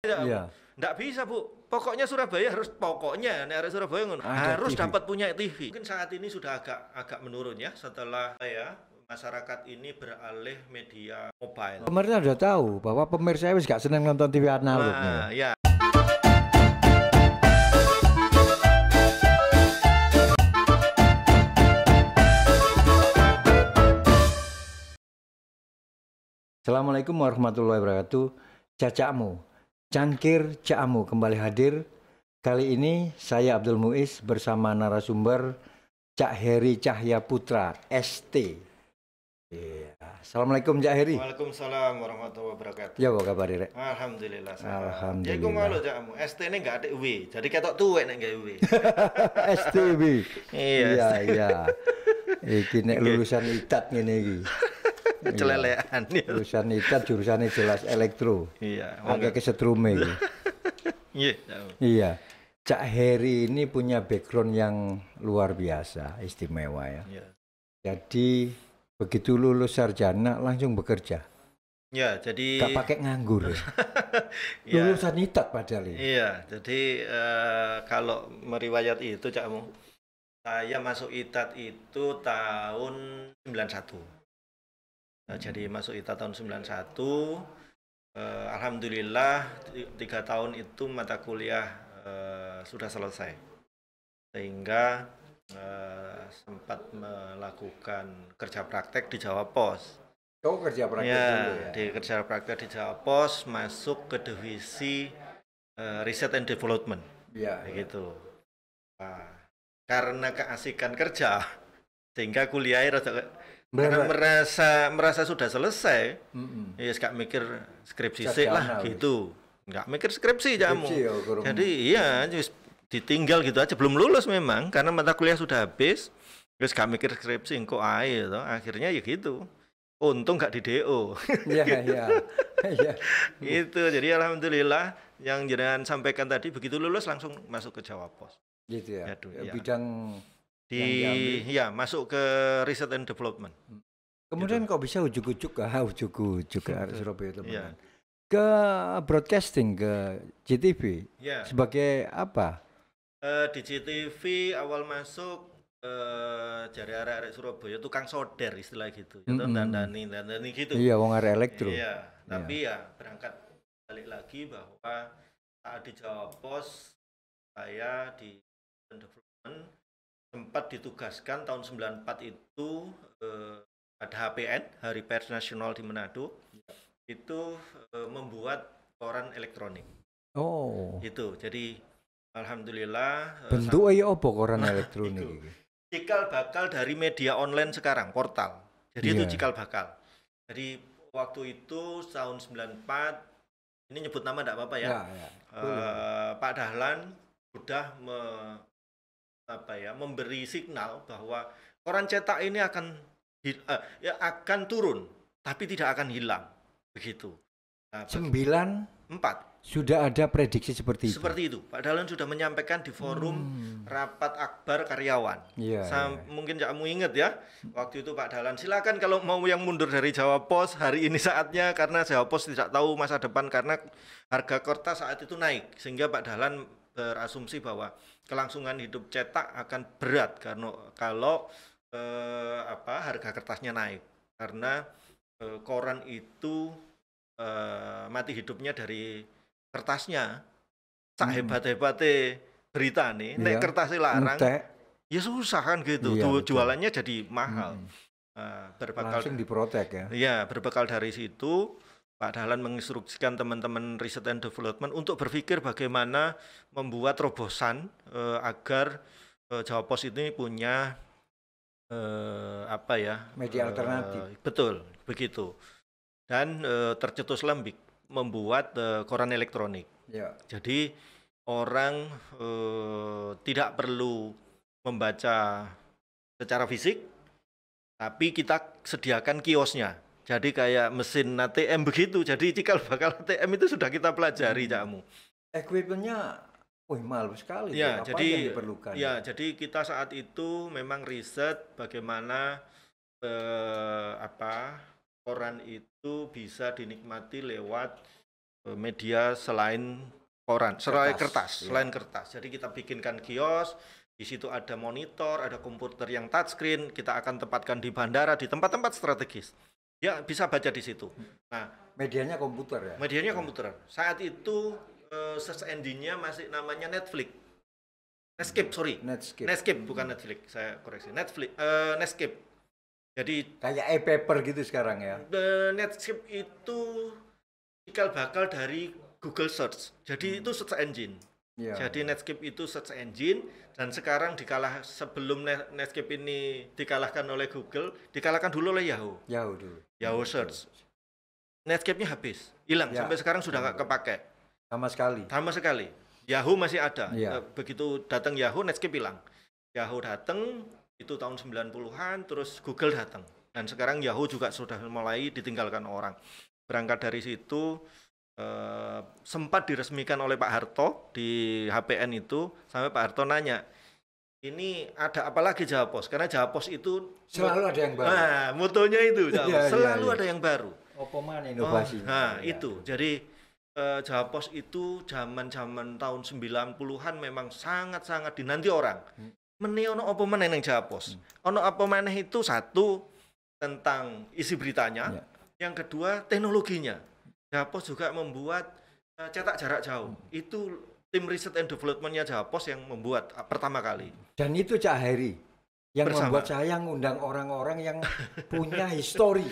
Iya. Nggak bisa, Bu. Pokoknya Surabaya harus Surabaya harus dapat punya TV. Mungkin saat ini sudah agak menurun ya setelah masyarakat ini beralih media mobile. Pemerintah udah tahu bahwa pemirsa wis gak seneng nonton TV analog. Nah, ya. Assalamualaikum warahmatullahi wabarakatuh. Cacakmu, cangkir cakmu kembali hadir. Kali ini saya Abdul Muiz bersama narasumber Cak Heri Cahya Putra, ST. Iya. Assalamualaikum Cak Heri. Waalaikumsalam warahmatullahi wabarakatuh. Ya, apa kabar Rek? Alhamdulillah. Alhamdulillah. Ya iku malu cakmu. ST ini enggak ada W. Jadi ketok tuwek nek gawe W. STB. Iya. Iya. Iki nek lulusan ITAT ngene iki. Celelean ya. Lulusan ITAT jurusannya jelas elektro. Iya. Pakai kesetrume iki. Iya. Iya. Cak Heri ini punya background yang luar biasa, istimewa ya. Iya. Jadi begitu lulus sarjana langsung bekerja. Ya, jadi Gak pakai nganggur. ya. Lulusan ITAT padahal ini. Iya, jadi kalau meriwayat itu cakmu, saya masuk ITAT itu tahun 91. Jadi masuk ITAT tahun 91. Alhamdulillah 3 tahun itu mata kuliah sudah selesai. Sehingga sempat melakukan kerja praktek di Jawa Pos. Kau kerja praktek dulu ya? Di kerja praktek di Jawa Pos, masuk ke divisi Research and Development. Iya. Begitu. Nah, karena keasikan kerja, sehingga kuliahnya karena merasa sudah selesai, ya gak mikir skripsi sih lah gitu. Nggak mikir skripsi jamu. Jadi iya, ditinggal gitu aja, belum lulus memang karena mata kuliah sudah habis. Terus gak mikir skripsi engko ae toh. Akhirnya ya gitu. Untung gak di DO. Iya. Gitu. Jadi alhamdulillah yang jenengan sampaikan tadi begitu lulus langsung masuk ke Jawa Pos. Gitu ya. Ya. Bidang masuk ke Research and Development. Kemudian gitu. kok bisa ujuk-ujuk ke Surabaya teman-teman. Ya. Ke broadcasting ke JTV Ya. sebagai apa? Di JTV awal masuk jari arek Surabaya tukang solder istilah gitu. Dandani gitu. Iya, wong arek elektro. Iya, tapi ya berangkat balik lagi bahwa saat di Jawa Pos saya di development sempat ditugaskan tahun 94 itu ada HPN, Hari Pers Nasional di Manado. Itu membuat koran elektronik. Oh. Itu. Jadi alhamdulillah bentuknya apa koran elektronik ini? Cikal bakal dari media online sekarang, portal. Jadi itu cikal bakal. Jadi waktu itu tahun 94, ini nyebut nama enggak apa-apa ya. Pak Dahlan sudah memberi signal bahwa koran cetak ini akan turun, tapi tidak akan hilang. Begitu. Nah, 94 sudah ada prediksi seperti itu. Seperti itu. Pak Dahlan sudah menyampaikan di forum rapat akbar karyawan. Mungkin kamu ingat ya, waktu itu Pak Dahlan, silakan kalau mau yang mundur dari Jawa Pos, hari ini saatnya, karena Jawa Pos tidak tahu masa depan karena harga kertas saat itu naik, sehingga Pak Dahlan berasumsi bahwa kelangsungan hidup cetak akan berat karena kalau harga kertasnya naik, karena koran itu mati hidupnya dari kertasnya. Sak hebat-hebatnya berita nih, nek kertasnya larang, ya susah kan gitu. Jualannya jadi mahal. Langsung diprotek ya. Iya, berbekal dari situ Pak Dahlan menginstruksikan teman-teman Research and Development untuk berpikir bagaimana membuat terobosan agar Jawa Pos ini punya media alternatif. Betul, begitu. Dan tercetus lembik membuat koran elektronik. Ya. Jadi orang tidak perlu membaca secara fisik, tapi kita sediakan kiosnya. Jadi kayak mesin ATM begitu. Jadi cikal bakal ATM itu sudah kita pelajari, Cakmu. Equipmentnya, mahal sekali. Ya, apa jadi yang diperlukan? Ya, jadi kita saat itu memang riset bagaimana koran itu bisa dinikmati lewat media selain koran, selain kertas. Jadi kita bikinkan kios, di situ ada monitor, ada komputer yang touchscreen, kita akan tempatkan di bandara, di tempat-tempat strategis. Ya bisa baca di situ. Nah, medianya komputer ya? Medianya komputer. Saat itu search engine-nya masih namanya Netflix. Netscape bukan Netflix, saya koreksi. Netscape. Jadi kayak e-paper gitu sekarang ya. Netscape itu cikal bakal dari Google Search. Jadi itu search engine. Ya. Jadi Netscape itu search engine dan sekarang sebelum Netscape ini dikalahkan oleh Google, dikalahkan dulu oleh Yahoo. Yahoo Search. Netscape-nya habis, hilang sampai sekarang sudah nggak kepake. Sama sekali. Yahoo masih ada. Begitu datang Yahoo, Netscape hilang. Yahoo datang itu tahun 90-an, terus Google datang. Dan sekarang Yahoo juga sudah mulai ditinggalkan orang. Berangkat dari situ sempat diresmikan oleh Pak Harto di HPN itu, sampai Pak Harto nanya, ini ada apa lagi Jawa Pos? Karena Jawa Pos itu selalu ada yang baru. Nah, motonya itu selalu ada yang baru. Apa mana inovasi? Itu. Jadi Jawa Pos itu zaman tahun 90-an memang sangat-sangat dinanti orang. Meni ono apa meneh ning Jawa Pos? Ono apa meneh itu satu tentang isi beritanya, yang kedua teknologinya. Jawa Pos juga membuat cetak jarak jauh. Itu tim riset and development-nya Jawa Pos yang membuat pertama kali. Dan itu Cak Heri yang membuat saya ngundang orang-orang yang punya histori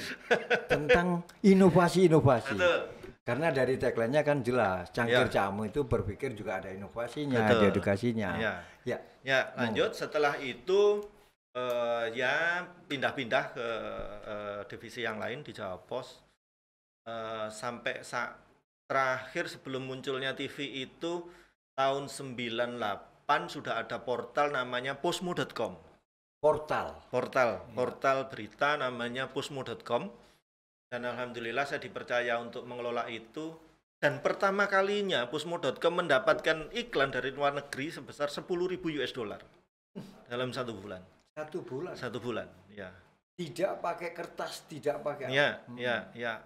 tentang inovasi-inovasi. Betul. Karena dari tagline-nya kan jelas, Cangkir Cakmu itu berpikir juga ada inovasinya, ada edukasinya. Lanjut setelah itu pindah-pindah ke divisi yang lain di Jawa Pos. Sampai terakhir sebelum munculnya TV itu tahun 98 sudah ada portal namanya posmo.com. Portal berita namanya posmo.com. Dan alhamdulillah saya dipercaya untuk mengelola itu. Dan pertama kalinya posmo.com mendapatkan iklan dari luar negeri sebesar 10.000 US dollar dalam 1 bulan. 1 bulan, ya. Tidak pakai kertas, tidak pakai. Ya.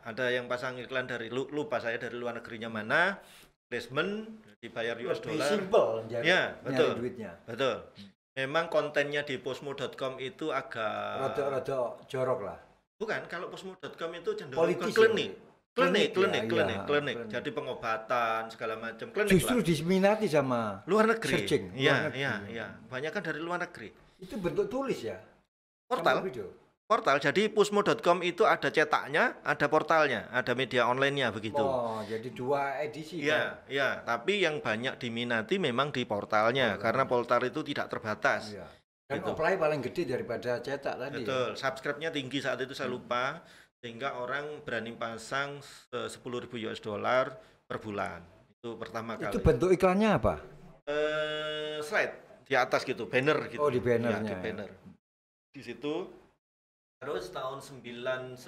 Ada yang pasang iklan dari lupa saya dari luar negerinya mana. Placement dibayar US dollar. Simple. Ya, betul. Duitnya. Betul. Memang kontennya di posmo.com itu agak rada jorok lah. Bukan, kalau posmo.com itu cenderung ke klinik. Jadi pengobatan segala macam, klinik. Justru diminati sama luar negeri. Searching. Iya. Banyak kan dari luar negeri. Itu bentuk tulis ya? Portal. Jadi posmo.com itu ada cetaknya, ada portalnya, ada media online-nya begitu. Oh, jadi 2 edisi. Iya. Tapi yang banyak diminati memang di portalnya, karena portal itu tidak terbatas. Iya. Dan apply paling gede daripada cetak tadi. Betul, subscribe-nya tinggi saat itu saya lupa, sehingga orang berani pasang 10.000 US dollar per bulan. Itu pertama kali. Itu bentuk iklannya apa? Slide di atas gitu, banner gitu. Oh, di bannernya. Di banner. Di situ. Terus tahun 99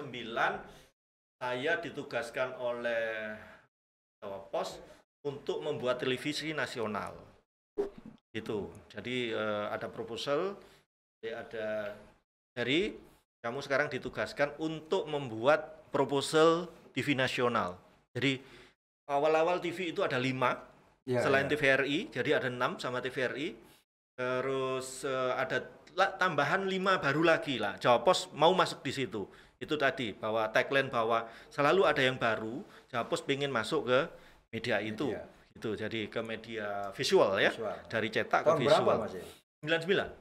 saya ditugaskan oleh Jawa Pos untuk membuat televisi nasional. Gitu. Jadi ada proposal, ada dari kamu sekarang ditugaskan untuk membuat proposal TV nasional. Jadi awal-awal TV itu ada 5 selain TVRI, jadi ada 6 sama TVRI. Terus ada tambahan 5 baru lagi lah. Jawa Pos mau masuk di situ. Itu tadi bahwa tagline bahwa selalu ada yang baru. Jawa Pos pengen masuk ke media itu. Itu jadi ke media visual ya. Dari cetak ke visual. Berapa, Mas? 99.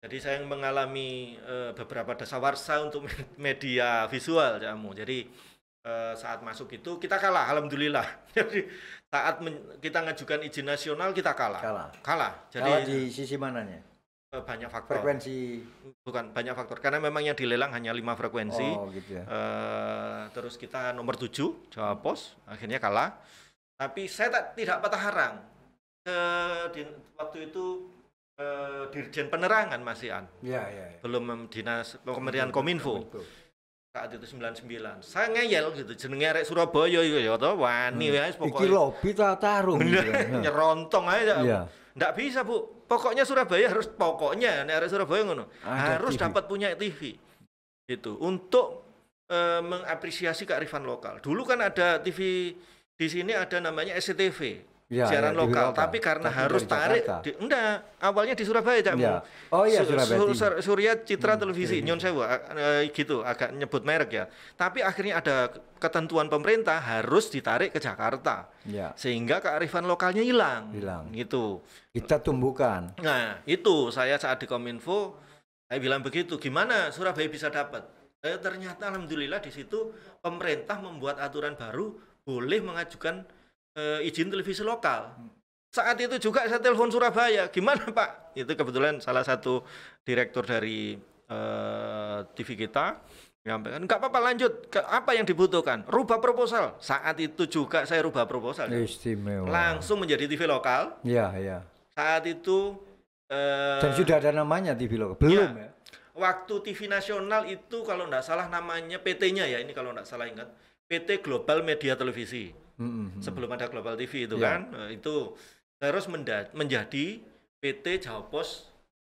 Jadi saya mengalami beberapa dasawarsa untuk media visual Cakmu. Jadi saat masuk itu kita kalah, alhamdulillah. Jadi saat kita ngajukan izin nasional kita kalah. Jadi kalah di sisi mananya? Banyak faktor. Frekuensi. Bukan, banyak faktor. Karena memang yang dilelang hanya 5 frekuensi. Oh, gitu ya. Terus kita nomor 7 Jawa Pos, akhirnya kalah. Tapi saya tidak patah harang. Waktu itu Dirjen Penerangan masih belum dinas Kementerian Kominfo. Saat itu 99. Saya ngeyel gitu, jenenge arek Surabaya ya toh, wani wis Iki pokoknya. lobby tarung gitu. Nyerontong aja. Nggak bisa, Bu. Pokoknya Surabaya harus nek arek Surabaya ngono. Harus dapat punya TV. Gitu. Untuk mengapresiasi kearifan lokal. Dulu kan ada TV di sini ada namanya SCTV. Ya, siaran lokal, tapi karena harus tarik enggak, awalnya di Surabaya Cakmu. Ya. Oh iya, Surya Citra Televisi, Nyon Sewu gitu, agak nyebut merek ya. Tapi akhirnya ada ketentuan pemerintah harus ditarik ke Jakarta. Ya. Sehingga kearifan lokalnya hilang. Gitu. Kita tumbuhkan. Nah, itu saya saat di Kominfo saya bilang begitu, gimana Surabaya bisa dapat? Ternyata alhamdulillah di situ pemerintah membuat aturan baru boleh mengajukan izin televisi lokal. Saat itu juga saya telepon Surabaya, gimana Pak? Itu kebetulan salah satu direktur dari TV kita menyampaikan, nggak apa-apa lanjut, apa yang dibutuhkan? Rubah proposal. Saat itu juga saya rubah proposal. Istimewa. Langsung menjadi TV lokal. Iya, iya. Saat itu dan sudah ada namanya TV lokal? Belum ya? Waktu TV nasional itu kalau nggak salah namanya PT-nya ya, ini kalau nggak salah ingat, PT Global Media Televisi. Sebelum ada Global TV itu kan, itu terus menjadi PT Jawa Pos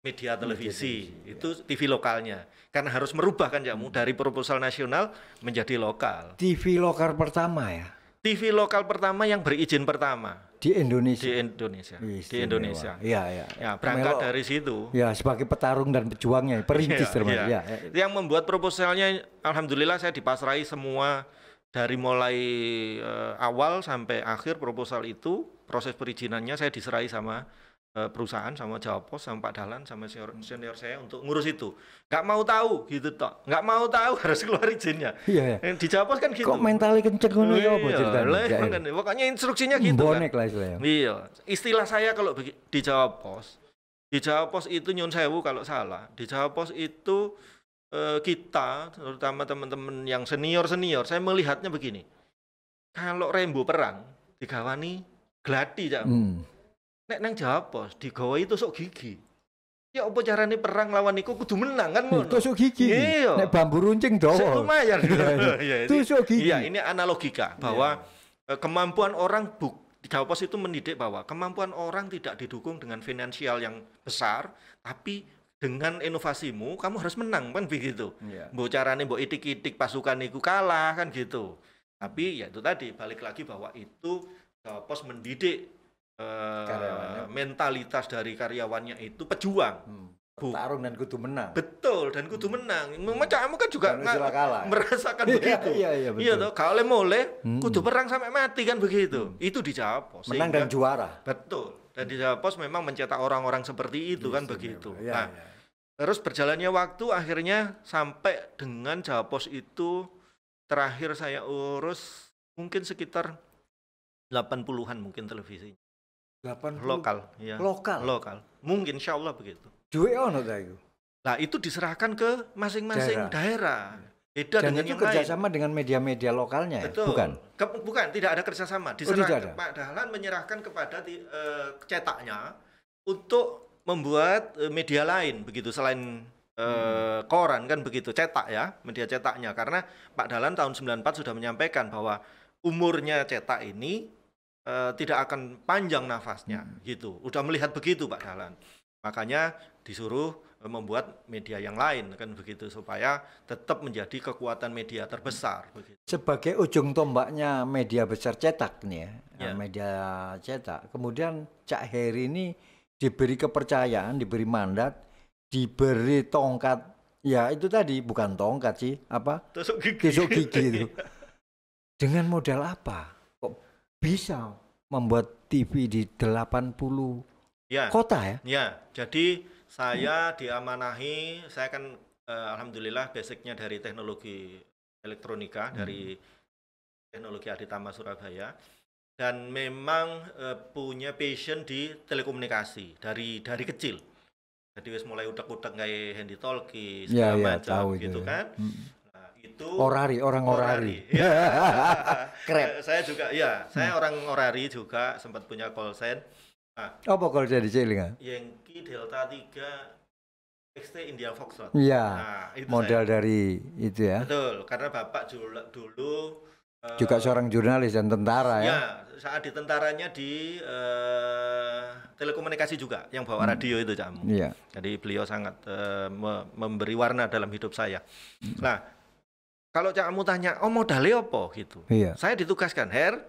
Media Televisi. Itu TV lokalnya. Karena harus merubah kan Jakmu dari proposal nasional menjadi lokal. TV lokal pertama ya? TV lokal pertama yang berizin pertama. Di Indonesia? Di Indonesia. Di Indonesia. Iya, iya. Ya, berangkat dari situ. Ya, sebagai petarung dan pejuangnya, perintis termasuk. Ya. Yang membuat proposalnya, alhamdulillah saya dipasrai semua dari mulai awal sampai akhir proposal itu, proses perizinannya saya diserai sama perusahaan, sama Jawa Pos, sama Pak Dahlan, sama senior saya untuk ngurus itu. Nggak mau tahu gitu toh, nggak mau tahu harus keluar izinnya. Iya, Di Jawa Pos kan gitu. Kok mentalnya kenceng ngono ya apa ceritanya? Pokoknya instruksinya gitu. Bonek kan. Lah istilahnya. Iya, istilah saya kalau di Jawa Pos itu nyun sewu kalau salah. Di Jawa Pos itu kita, terutama teman-teman yang senior, saya melihatnya begini. Kalau rembo perang digawani gladi nek nang Jawa Pos digawa itu sok gigi. Ya apa carane perang lawan iku kudu menang kan ngono. Tusuk gigi. Iya. Nek bambu runcing dawa. Lumayan. Tusuk gigi. Iya, ini analogika bahwa kemampuan orang di Jawa Pos itu mendidik bahwa kemampuan orang tidak didukung dengan finansial yang besar, tapi dengan inovasimu kamu harus menang kan begitu. Mbok carane mbok itik-itik pasukan iku kalah kan gitu. Tapi ya itu tadi balik lagi bahwa itu Jawa Pos mendidik mentalitas dari karyawannya itu pejuang. Bertarung dan kudu menang. Betul, dan kudu menang. Kamu kan juga merasakan begitu. Iya, iya toh, kalau boleh kudu perang sampai mati kan begitu. Itu di Jawa Pos. Menang dan juara. Betul. Dan di Jawa Pos memang mencetak orang-orang seperti itu kan begitu. Nah, terus berjalannya waktu akhirnya sampai dengan Jawa Pos itu terakhir saya urus mungkin sekitar 80-an mungkin televisi. 80 lokal, ya. Lokal. Mungkin insya Allah begitu. Duit ono ta iku. Nah, itu diserahkan ke masing-masing daerah. Beda dan dengan itu yang kerjasama lain. dengan media-media lokalnya. Betul. Bukan? Bukan, tidak ada kerjasama. Diserahkan Pak Dahlan menyerahkan kepada cetaknya untuk membuat media lain begitu selain koran kan begitu, cetak ya, media cetaknya. Karena Pak Dahlan tahun 94 sudah menyampaikan bahwa umurnya cetak ini tidak akan panjang nafasnya gitu. Udah melihat begitu Pak Dahlan. Makanya disuruh membuat media yang lain kan begitu supaya tetap menjadi kekuatan media terbesar begitu. Sebagai ujung tombaknya media besar cetak nih ya. Media cetak. Kemudian Cak Heri ini diberi kepercayaan, diberi mandat, diberi tongkat. Ya itu tadi bukan tongkat sih, apa? Tusuk gigi. Tusuk gigi itu. Dengan modal apa? Bisa membuat TV di 80 kota ya? Ya, jadi saya diamanahi, saya kan alhamdulillah basicnya dari teknologi elektronika, dari teknologi Aditama Surabaya, dan memang punya passion di telekomunikasi dari kecil. Jadi wis mulai utek-utek kayak handy talkie segala macam gitu kan. Orang orari. Keren. Saya juga saya orang orari juga, sempat punya call sign. Nah, apa call jadi cilik? Yankee Delta 3 XT India Foxtrot. Iya. Nah, itu model dari itu ya. Betul, karena Bapak dulu juga seorang jurnalis dan tentara ya. Ya, saat di tentaranya di telekomunikasi juga yang bawa radio itu Cak. Iya. Jadi beliau sangat memberi warna dalam hidup saya. Nah, kalau kamu tanya, oh modalnya apa gitu. Iya. Saya ditugaskan, Her,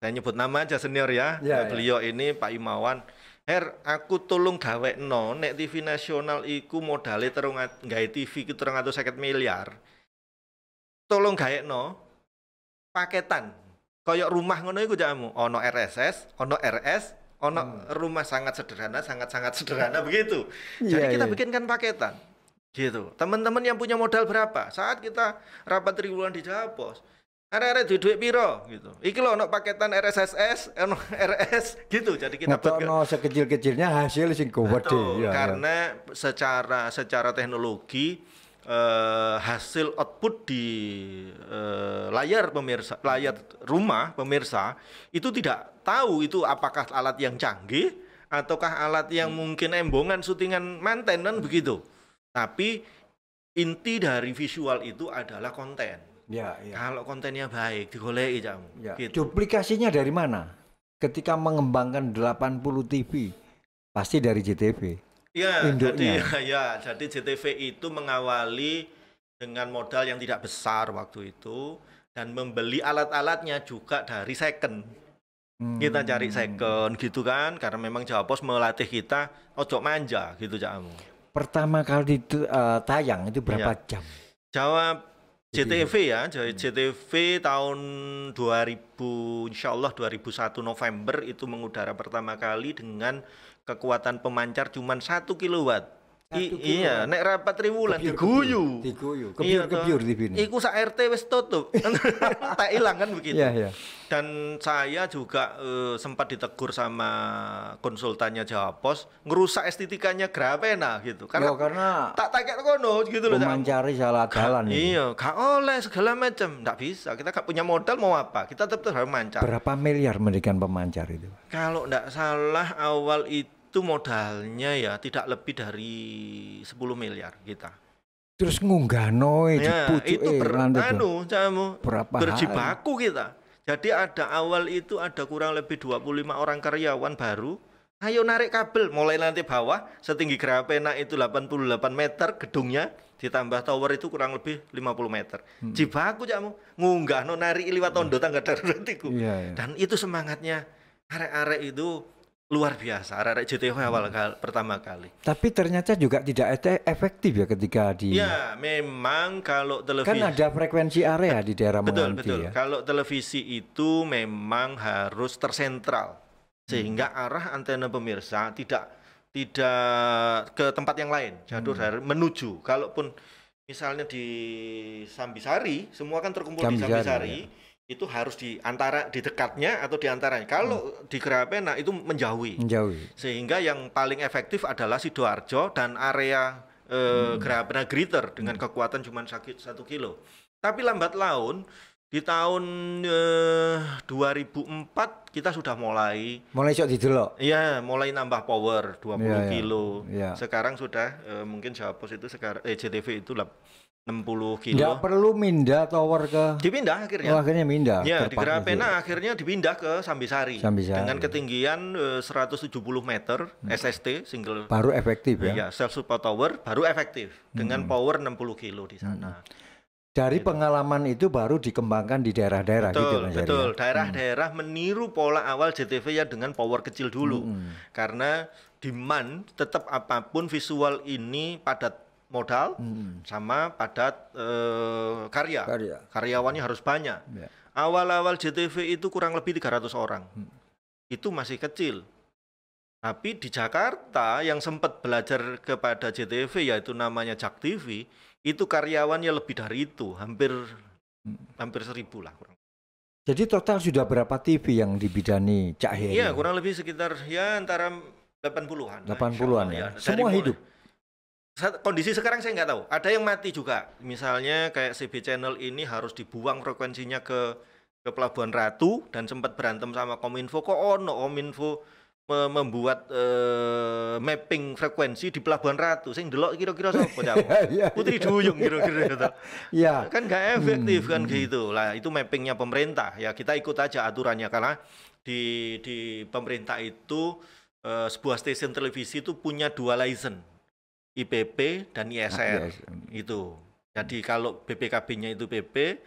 saya nyebut nama aja senior ya, beliau ini Pak Imawan. Her, aku tolong gawekno nek TV nasional iku modalnya gawe TV iku 350 miliar. Tolong gawekno paketan. Kayak rumah ngono iku jamu, ono RSS, ono RS, ono rumah sangat sangat sederhana begitu. Jadi kita bikinkan paketan. Gitu. Teman-teman yang punya modal berapa? Saat kita rapat triwulan di Jawa Pos, ada duit piro gitu. Iki lho ono paketan RSS, ono RS gitu. Jadi kita ono sekecil-kecilnya hasil sing gede ya. Karena secara teknologi hasil output di layar rumah pemirsa itu tidak tahu itu apakah alat yang canggih ataukah alat yang mungkin embongan syutingan manten kan begitu. Tapi inti dari visual itu adalah konten. Ya. Kalau kontennya baik, digoleki jamu. Ya. Gitu. Duplikasinya dari mana? Ketika mengembangkan 80 TV, pasti dari JTV. Ya, jadi JTV itu mengawali dengan modal yang tidak besar waktu itu dan membeli alat-alatnya juga dari second. Kita cari second gitu kan, karena memang Jawa Pos melatih kita ojo manja gitu jamu. Pertama kali tayang itu berapa jam? Jawab JTV ya, JTV tahun 2000, insya Allah 2001 November itu mengudara pertama kali dengan kekuatan pemancar cuma 1 kilowatt. Iya, nek rapat triwulan diguyu. Kebiur di sini. Iku sak RT wis tutup. Tak hilang kan begitu. Iya. Dan saya juga sempat ditegur sama konsultannya Jawa Pos ngerusak estetikanya Grapena gitu. Karena tak takek kono gitu loh. Mencari salah jalan. Iya, gak oleh segala macam. Nggak bisa. Kita gak punya modal mau apa? Kita tetap harus memancar. Berapa miliar memberikan pemancar itu? Kalau nggak salah awal itu modalnya ya tidak lebih dari 10 miliar kita. Terus ngunggahno itu berjibaku hari? Kita. Jadi ada awal itu ada kurang lebih 25 orang karyawan baru. Ayo narik kabel mulai nanti bawah setinggi Grapena itu 88 meter gedungnya ditambah tower itu kurang lebih 50 meter. Jibaku jamu ngunggahno narik liwat tondo tangga darurat iku. Dan itu semangatnya arek-arek itu luar biasa, arek-arek JTV awal pertama kali. Tapi ternyata juga tidak efektif ya ketika di. Ya, memang kalau televisi. Kan ada frekuensi area di daerah Menganti. Betul. Ya? Kalau televisi itu memang harus tersentral, sehingga arah antena pemirsa tidak ke tempat yang lain, jatuh dari menuju. Kalaupun misalnya di Sambisari, semua kan terkumpul di Sambisari. Ya. Itu harus di dekatnya atau di antaranya. Kalau di Grapena itu menjauhi. Sehingga yang paling efektif adalah Sidoarjo dan area Grapena Greater dengan kekuatan cuma 1 kilo. Tapi lambat laun di tahun 2004 kita sudah mulai sok didelok. Iya, mulai nambah power 20 kilo. Ya. Sekarang sudah mungkin Jawa Pos itu sekarang JTV itu 60 kilo. Nggak perlu mindah tower ke. Dipindah akhirnya. Akhirnya mindah. Ya, di Grapena akhirnya dipindah ke Sambisari. Dengan ketinggian 170 meter SST single. Baru efektif ya. Ya, self support tower baru efektif dengan power 60 kilo di sana. Dari pengalaman itu baru dikembangkan di daerah-daerah gitu Mas Heri. Betul, daerah-daerah meniru pola awal JTV ya dengan power kecil dulu. Karena demand tetap apapun visual ini padat modal sama padat karyawannya harus banyak. Awal-awal JTV itu kurang lebih 300 orang. Itu masih kecil. Tapi di Jakarta yang sempat belajar kepada JTV yaitu namanya Jak TV, itu karyawannya lebih dari itu, hampir 1.000 lah kurang. Jadi total sudah berapa TV yang dibidani Cak Heri? Iya, kurang lebih sekitar ya antara 80-an. 80-an ya. Semua hidup. Kondisi sekarang saya nggak tahu. Ada yang mati juga. Misalnya kayak CB Channel ini harus dibuang frekuensinya ke Pelabuhan Ratu dan sempat berantem sama Kominfo. Kominfo membuat mapping frekuensi di Pelabuhan Ratu. Sing delok kira-kira sapa Putri Duyung kira-kira gitu. Ya. Kan nggak efektif kan gitu. Lah itu mappingnya pemerintah. Ya kita ikut aja aturannya karena di pemerintah itu sebuah stasiun televisi itu punya 2 license. IPP dan ISR itu. Jadi kalau BPKB-nya itu PP,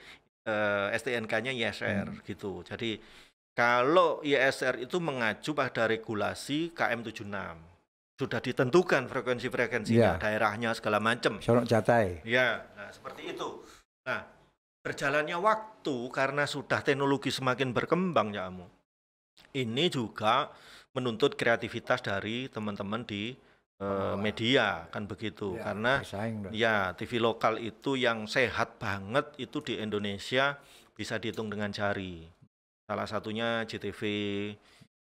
STNK-nya ISR gitu. Jadi kalau ISR itu mengacu pada regulasi KM76. Sudah ditentukan frekuensinya, daerahnya segala macam. Sorok jatai. Ya, nah seperti itu. Nah, berjalannya waktu karena sudah teknologi semakin berkembang ya Amu. Ini juga menuntut kreativitas dari teman-teman di media kan begitu. Ya, karena ya TV lokal itu yang sehat banget itu di Indonesia bisa dihitung dengan jari. Salah satunya JTV,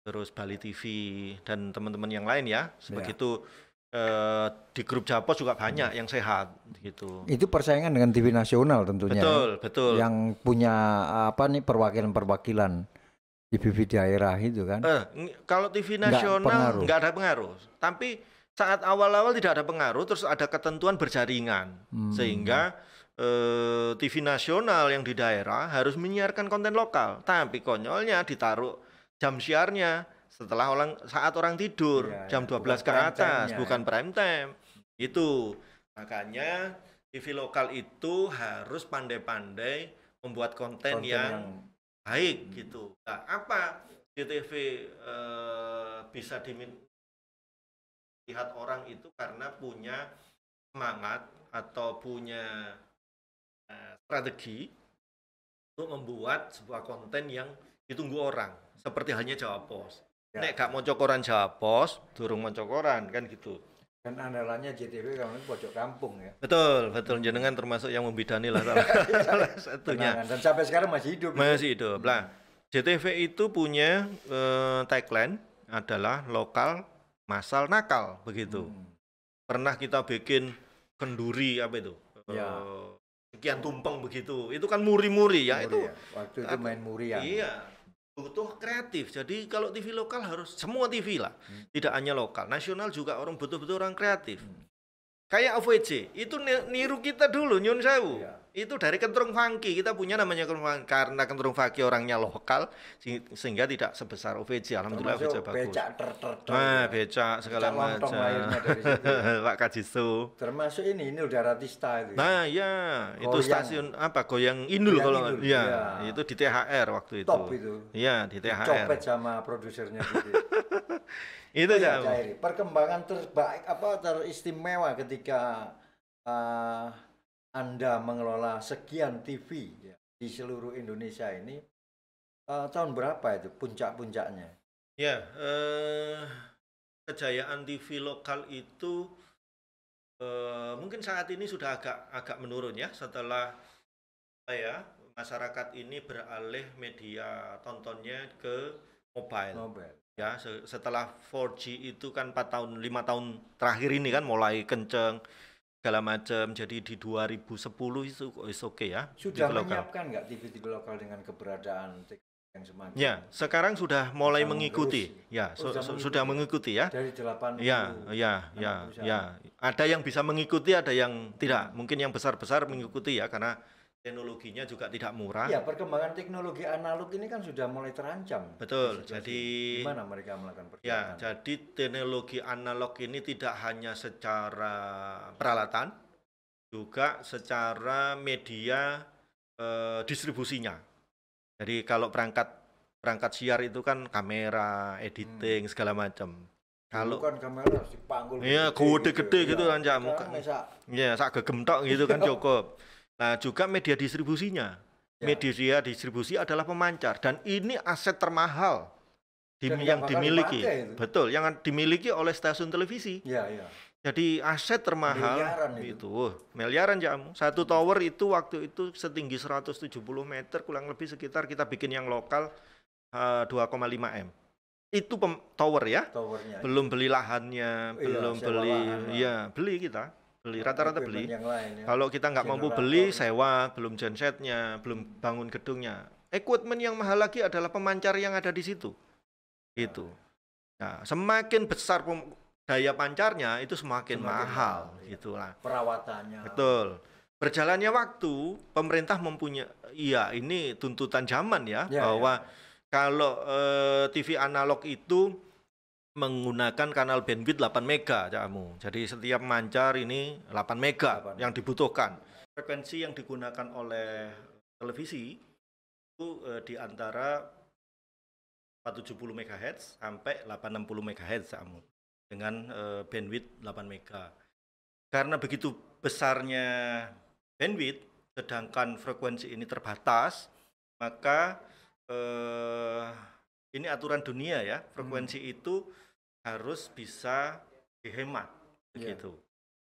terus Bali TV dan teman-teman yang lain ya. Begitu di grup Japos juga banyak yang sehat gitu. Itu persaingan dengan TV nasional tentunya. Betul, betul. Yang punya apa nih perwakilan TV daerah itu kan. Kalau TV nasional nggak ada pengaruh. Tapi saat awal-awal tidak ada pengaruh, terus ada ketentuan berjaringan. Sehingga TV nasional yang di daerah harus menyiarkan konten lokal. Tapi konyolnya ditaruh jam siarnya setelah saat orang tidur, jam 12 ke atas, bukan prime time. Itu makanya TV lokal itu harus pandai-pandai membuat konten yang baik gitu. Nah, apa di TV bisa dilihat orang itu karena punya semangat atau punya strategi untuk membuat sebuah konten yang ditunggu orang, seperti halnya Jawa Pos. Nek gak mau cokoran Jawa Pos, durung mau cokoran kan gitu. Kan andalannya JTV kalau ini pojok kampung ya. Betul, jenengan termasuk yang membidani lah salah satunya. Dan sampai sekarang masih hidup. Masih hidup. Lah, JTV itu punya tagline adalah lokal, massal, nakal begitu. Pernah kita bikin kenduri apa itu? Sekian tumpeng begitu. Itu kan muri-muri ya. Itu waktu itu main muri ya. Iya. Butuh kreatif. Jadi kalau TV lokal harus semua TV lah. Tidak hanya lokal. Nasional juga orang betul-betul orang kreatif. Kayak OVJ, itu niru kita dulu, Nyun Sewu. Itu dari Kentrung Funky, kita punya namanya Kentrung Funky. Karena Kentrung Funky orangnya lokal, sehingga tidak sebesar OVJ. Alhamdulillah OVJ bagus. Becak segala macam. Pak Kajisu. Termasuk ini Udara Tista itu. Nah ya, itu stasiun apa? Goyang Indul kalau ya, itu di THR waktu itu. Top itu. Iya, di THR. Copet sama produsernya gitu. Itu ya, perkembangan terbaik apa teristimewa ketika Anda mengelola sekian TV ya, di seluruh Indonesia ini tahun berapa itu puncak-puncaknya? Ya, kejayaan TV lokal itu mungkin saat ini sudah agak menurun ya setelah masyarakat ini beralih media tontonnya ke mobile. Ya, setelah 4G itu kan 5 tahun terakhir ini kan mulai kenceng segala macam. Jadi di 2010 itu oke ya. Sudah menyiapkan nggak TV lokal dengan keberadaan yang semakin? Ya, sekarang sudah mulai mengikuti. Ya, sudah mengikuti ya. Dari 80. Ya. Ada yang bisa mengikuti, ada yang tidak. Mungkin yang besar-besar mengikuti ya karena teknologinya juga tidak murah. Ya, perkembangan teknologi analog ini kan sudah mulai terancam. Betul. Jadi gimana mereka melakukan perjalanan? Ya, jadi teknologi analog ini tidak hanya secara peralatan, juga secara media distribusinya. Jadi kalau perangkat siar itu kan kamera, editing segala macam. Kalau kan kamera harus dipanggul. Iya, gede-gede gitu kan jamu. Iya, sak gegem tok gitu kan cukup. Nah, juga media distribusinya. Media distribusi adalah pemancar dan ini aset termahal yang dimiliki. Betul, yang dimiliki oleh stasiun televisi. Iya. Jadi aset termahal miliaran jamu. Satu tower itu waktu itu setinggi 170 meter kurang lebih sekitar kita bikin yang lokal 2,5 M. Itu tower ya. Towernya. Belum beli lahannya, belum beli. Ya, beli kita. Rata-rata beli. Ya. Kalau kita nggak mampu beli, sewa, belum gensetnya, belum bangun gedungnya. Equipment yang mahal lagi adalah pemancar yang ada di situ. Gitu. Nah, semakin besar daya pancarnya itu semakin mahal, gitulah. Perawatannya. Betul. Berjalannya waktu, pemerintah ini tuntutan zaman bahwa kalau TV analog itu menggunakan kanal bandwidth 8 mega, Camu. Jadi setiap mancar ini 8 mega yang dibutuhkan. frekuensi yang digunakan oleh televisi itu di antara 470 MHz sampai 860 MHz dengan bandwidth 8 MB. Karena begitu besarnya bandwidth, sedangkan frekuensi ini terbatas, maka ini aturan dunia ya, frekuensi itu harus bisa dihemat, begitu.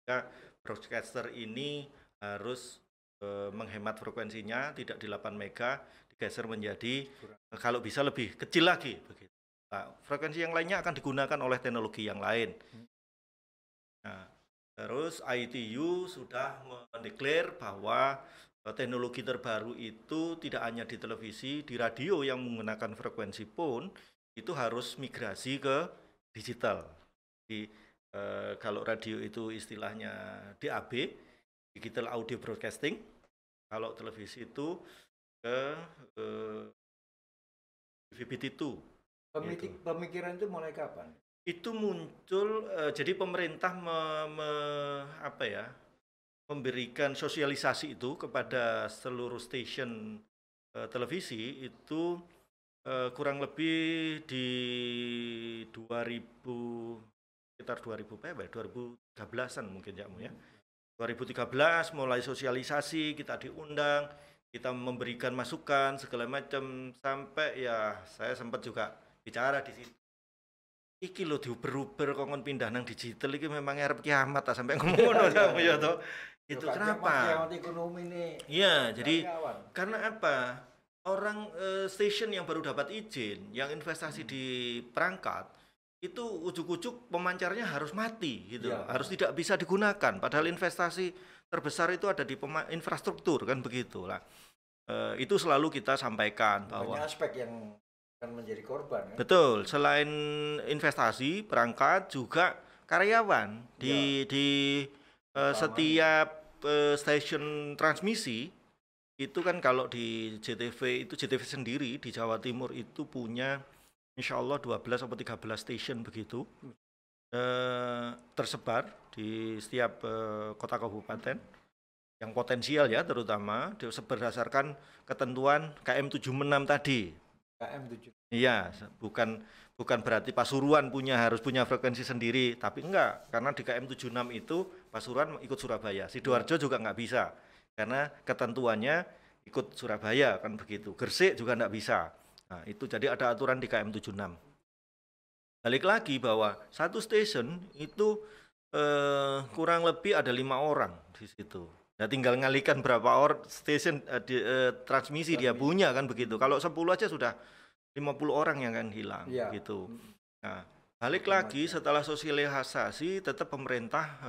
Ya, broadcaster ini harus menghemat frekuensinya, tidak di 8 mega, digeser menjadi kalau bisa lebih kecil lagi, begitu. Nah, frekuensi yang lainnya akan digunakan oleh teknologi yang lain. Nah, terus ITU sudah mendeklar bahwa teknologi terbaru itu tidak hanya di televisi, di radio yang menggunakan frekuensi pun itu harus migrasi ke digital. Kalau radio itu istilahnya DAB, Digital Audio Broadcasting. Kalau televisi itu ke DVB-T2. Pemikiran itu mulai kapan? Itu muncul, jadi pemerintah memberikan sosialisasi itu kepada seluruh stasiun televisi itu kurang lebih di 2013-an mungkin ya, 2013 mulai sosialisasi, kita diundang, kita memberikan masukan segala macam, sampai ya saya sempat juga bicara di situ. Iki lo diuber-uber kongkon pindah nang digital iki memang arep kiamat sampai ngono ya toh. Itu kenapa? Ekonomi ini. Iya, jadi karena apa? Orang stasiun yang baru dapat izin, yang investasi di perangkat, itu ujuk-ujuk pemancarnya harus mati gitu, harus tidak bisa digunakan. Padahal investasi terbesar itu ada di infrastruktur kan begitu lah. Itu selalu kita sampaikan bahwa banyak aspek yang akan menjadi korban. Kan? Betul, selain investasi perangkat juga karyawan di setiap stasiun transmisi. Itu kan kalau di JTV sendiri di Jawa Timur itu punya insya Allah 12 atau 13 stasiun begitu, tersebar di setiap kota kabupaten yang potensial ya, terutama berdasarkan ketentuan KM76 tadi. Iya, bukan berarti Pasuruan harus punya frekuensi sendiri, tapi enggak, karena di KM76 itu Pasuruan ikut Surabaya, Sidoarjo juga enggak bisa. Karena ketentuannya ikut Surabaya kan begitu. Gresik juga enggak bisa. Nah, itu jadi ada aturan di KM76. Balik lagi bahwa satu stasiun itu kurang lebih ada 5 orang di situ. Nah, tinggal ngalihkan berapa stasiun transmisi dia punya kan begitu. Kalau 10 aja sudah 50 orang yang akan hilang gitu. Nah, balik lagi setelah sosialisasi tetap pemerintah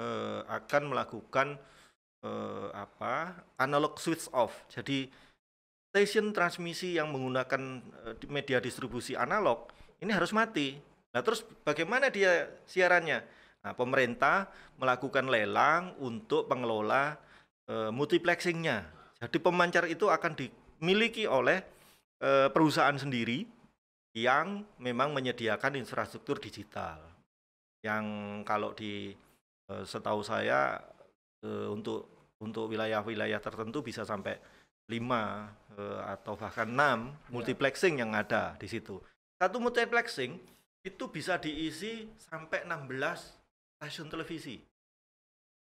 akan melakukan analog switch off. Jadi stasiun transmisi yang menggunakan media distribusi analog ini harus mati. Nah, terus bagaimana dia siarannya? Nah, pemerintah melakukan lelang untuk pengelola multiplexingnya. Jadi pemancar itu akan dimiliki oleh perusahaan sendiri yang memang menyediakan infrastruktur digital. Yang kalau setahu saya untuk wilayah-wilayah tertentu bisa sampai 5 atau bahkan 6 multiplexing yang ada di situ. Satu multiplexing itu bisa diisi sampai 16 stasiun televisi.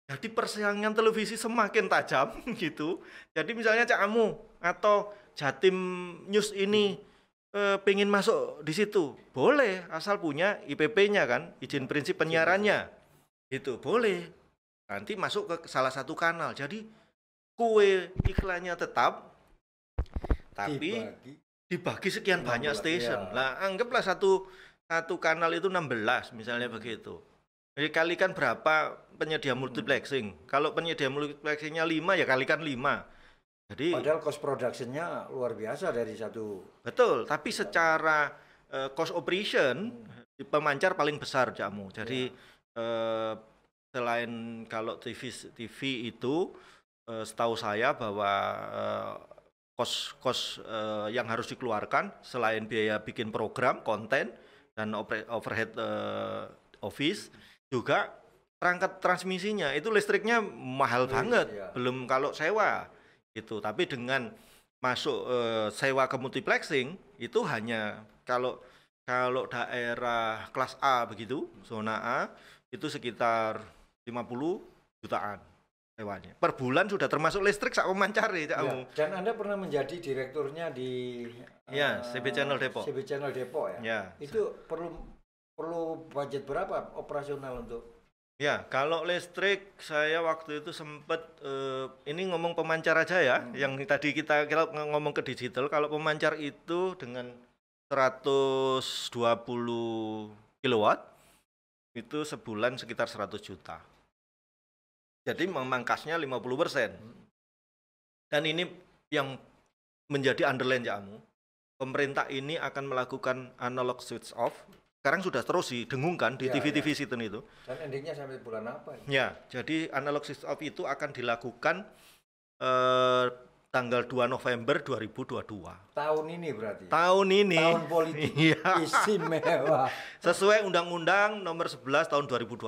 Jadi persaingan televisi semakin tajam gitu. Jadi misalnya Cak Amu atau Jatim News ini pengen masuk di situ, boleh asal punya IPP-nya kan, izin prinsip penyiarannya. Itu boleh. Nanti masuk ke salah satu kanal. Jadi kue iklannya tetap, tapi dibagi sekian banyak stasiun. Lah anggaplah satu kanal itu 16 misalnya begitu. Jadi kalikan berapa penyedia multiplexing. Kalau penyedia multiplexingnya 5 ya kalikan 5. Jadi padahal cost production-nya luar biasa dari satu. Betul, tapi secara cost operation pemancar paling besar Jamu. Jadi selain kalau TV itu setahu saya bahwa cost yang harus dikeluarkan selain biaya bikin program, konten dan overhead office juga perangkat transmisinya itu listriknya mahal banget, belum kalau sewa itu. Tapi dengan masuk sewa ke multiplexing itu hanya kalau daerah kelas A begitu, zona A itu sekitar 50 jutaan sewanya. Per bulan sudah termasuk listrik sak pemancar ya. Dan Anda pernah menjadi direkturnya di CB Channel Depok. CB Channel Depok ya. Itu perlu budget berapa operasional untuk? Ya, kalau listrik saya waktu itu sempat ini ngomong pemancar aja ya, yang tadi kita ngomong ke digital. Kalau pemancar itu dengan 120 kilowatt itu sebulan sekitar 100 juta. Jadi memangkasnya 50%. Dan ini yang menjadi underline jamu. Pemerintah ini akan melakukan analog switch off. Sekarang sudah terus didengungkan di TV-TV situ itu. Dan endingnya sampai bulan apa? Ya, jadi analog switch off itu akan dilakukan tanggal 2 November 2022. Tahun ini berarti? Tahun ini. Tahun politik istimewa. Sesuai Undang-Undang Nomor 11 Tahun 2020.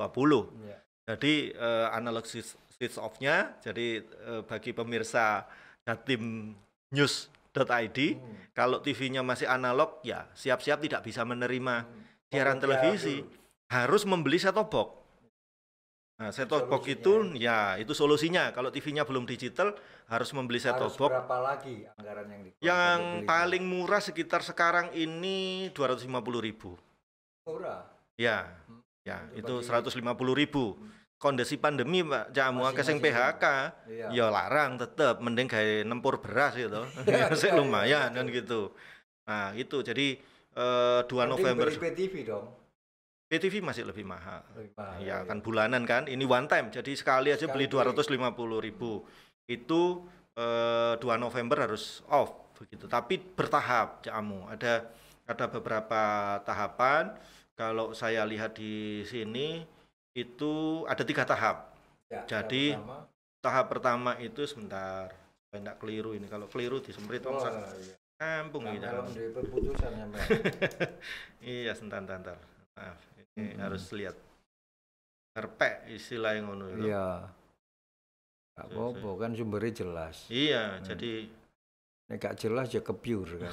Ya. Jadi analog switch off-nya, jadi bagi pemirsa Jatim News.id, kalau TV-nya masih analog, ya siap-siap tidak bisa menerima siaran televisi, harus membeli set-top box. Nah, set-top box itu ya itu solusinya. Kalau TV-nya belum digital, harus membeli set-top box. Berapa lagi anggaran yang dikeluarkan? Yang paling murah sekitar sekarang ini 250.000. Murah? Ya, itu 150.000. Kondisi pandemi Pak Jamu akeh PHK, ya larang tetep, mending gawe nempur beras gitu. Sik lumayan kan gitu. Nah, itu jadi 2 November. PTV dong. PTV masih lebih mahal. Ya kan bulanan kan, ini one time. Jadi sekali aja beli 250.000. Itu 2 November harus off begitu. Tapi bertahap Jamu. Ada beberapa tahapan. Kalau saya lihat di sini itu ada 3 tahap. Ya, jadi tahap pertama itu sebentar, saya tidak keliru ini. Kalau keliru disemprit kampung gitu. Kalau menjadi keputusan ya Mbak. Iya, sebentar. Maaf, ini harus lihat. Terpek istilah yang ngono. Iya. Gak apa-apa kan sumbernya jelas. Iya, jadi nek gak jelas ya kepiur kan.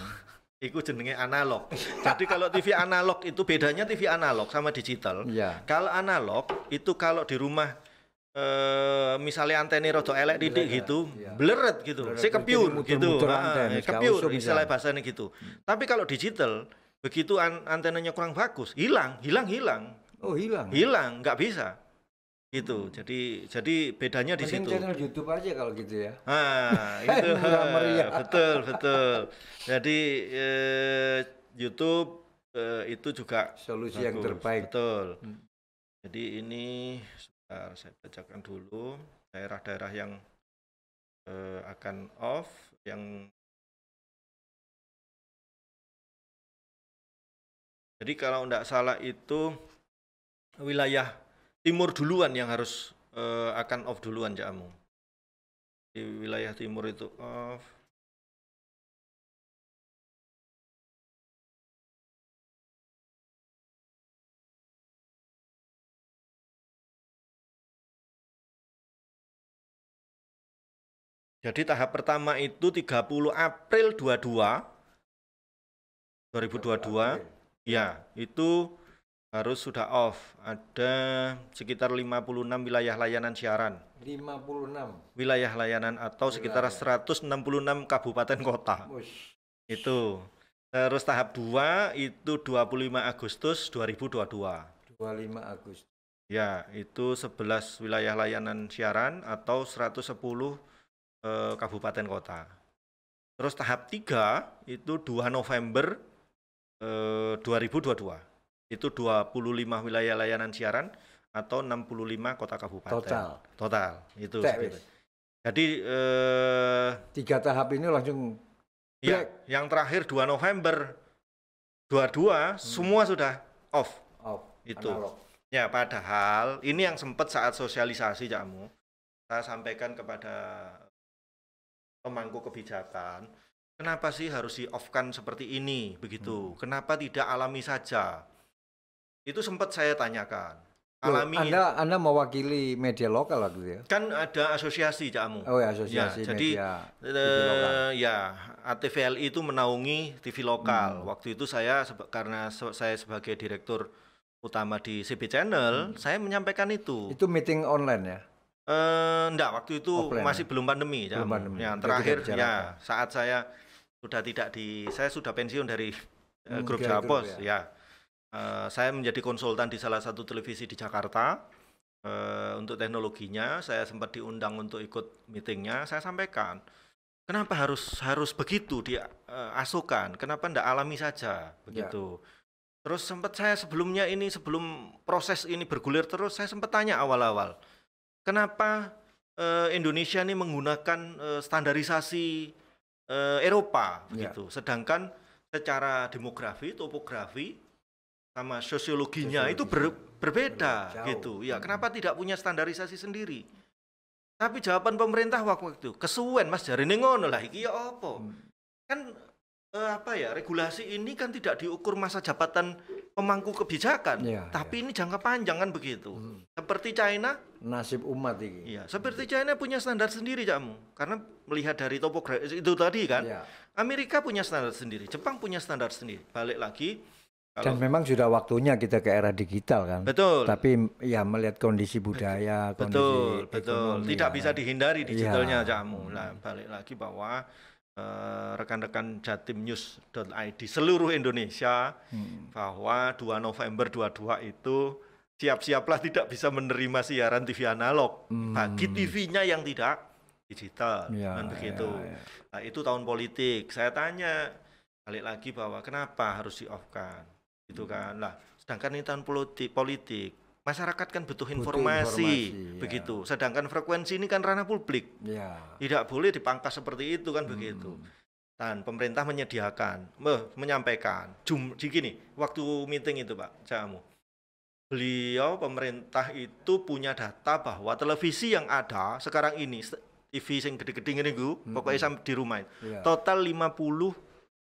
Iku jenenge analog. Jadi kalau TV analog itu bedanya TV analog sama digital. Ya. Kalau analog itu kalau di rumah misalnya antene rada elek titik gitu, bleret gitu, si kepiur gitu. Kepiur istilah bahasanya gitu. Tapi kalau digital begitu antenanya kurang bagus, hilang. Oh, hilang. Hilang, nggak bisa. Gitu. Jadi bedanya di situ. Channel YouTube aja kalau gitu ya. Nah, itu betul. Jadi YouTube itu juga solusi yang terbaik. Betul. Jadi ini sebentar saya bacakan dulu daerah-daerah yang akan off yang. Jadi kalau tidak salah itu wilayah timur duluan yang harus akan off duluan Jamu. Di wilayah timur itu off. Jadi tahap pertama itu 30 April 2022. Ya, itu harus sudah off. Ada sekitar 56 wilayah layanan siaran. 56 wilayah layanan atau sekitar 166 kabupaten kota. Itu. Terus tahap 2 itu 25 Agustus 2022. 25 Agustus. Ya, itu 11 wilayah layanan siaran atau 110 kabupaten kota. Terus tahap 3 itu 2 November 2022. Itu 25 wilayah layanan siaran atau 65 kota kabupaten. Total. Itu segitu. Jadi 3 tahap ini langsung ya, yang terakhir 2 November 22 semua sudah off. Itu. Analog. Ya, padahal ini yang sempat saat sosialisasi Jamu saya sampaikan kepada pemangku kebijakan, kenapa sih harus di-off-kan seperti ini begitu? Kenapa tidak alami saja? Itu sempat saya tanyakan. alami. Anda mewakili media lokal waktu itu ya? Kan ada asosiasi Cak Amu. Oh ya, asosiasi ya, jadi, media ya ATVLI itu menaungi TV lokal. Waktu itu karena saya sebagai direktur utama di CB Channel, saya menyampaikan itu. Itu meeting online ya? Enggak, waktu itu offline, masih belum pandemi. Belum pandemi. Yang terakhir ya saat saya sudah pensiun dari grup Jawa Pos ya. Saya menjadi konsultan di salah satu televisi di Jakarta untuk teknologinya. Saya sempat diundang untuk ikut meetingnya. Saya sampaikan, kenapa harus begitu diasuhkan? Kenapa tidak alami saja begitu? Terus sempat saya sebelum proses ini bergulir terus, saya sempat tanya awal-awal, kenapa Indonesia ini menggunakan standarisasi Eropa begitu, sedangkan secara demografi, topografi sama sosiologinya itu berbeda gitu. Ya, kenapa tidak punya standarisasi sendiri? Tapi jawaban pemerintah waktu itu, kesuwen Mas jarine ngono lah iki ya apa? Kan regulasi ini kan tidak diukur masa jabatan pemangku kebijakan, tapi ini jangka panjang kan begitu. Seperti China, nasib umat ini. Iya, seperti China punya standar sendiri Cakmu. Karena melihat dari topografi itu tadi kan. Amerika punya standar sendiri, Jepang punya standar sendiri. Balik lagi. Dan memang sudah waktunya kita ke era digital kan. Betul. Tapi ya melihat kondisi budaya, betul. Tidak bisa dihindari digitalnya Cakmu. Nah, balik lagi bahwa rekan-rekan jatimnews.id seluruh Indonesia bahwa 2 November 22 itu siap-siaplah tidak bisa menerima siaran TV analog bagi TV-nya yang tidak digital dan begitu. Nah, itu tahun politik. Saya tanya balik lagi bahwa kenapa harus di-off-kan gitu kan. Lah, sedangkan ini tahun politik. Masyarakat kan butuh informasi begitu. Sedangkan frekuensi ini kan ranah publik. Tidak boleh dipangkas seperti itu kan begitu. Dan pemerintah menyampaikan. Gini, waktu meeting itu Pak Jamu, pemerintah itu punya data bahwa televisi yang ada sekarang ini, TV yang gede-gede ini pokoknya sampai di rumah total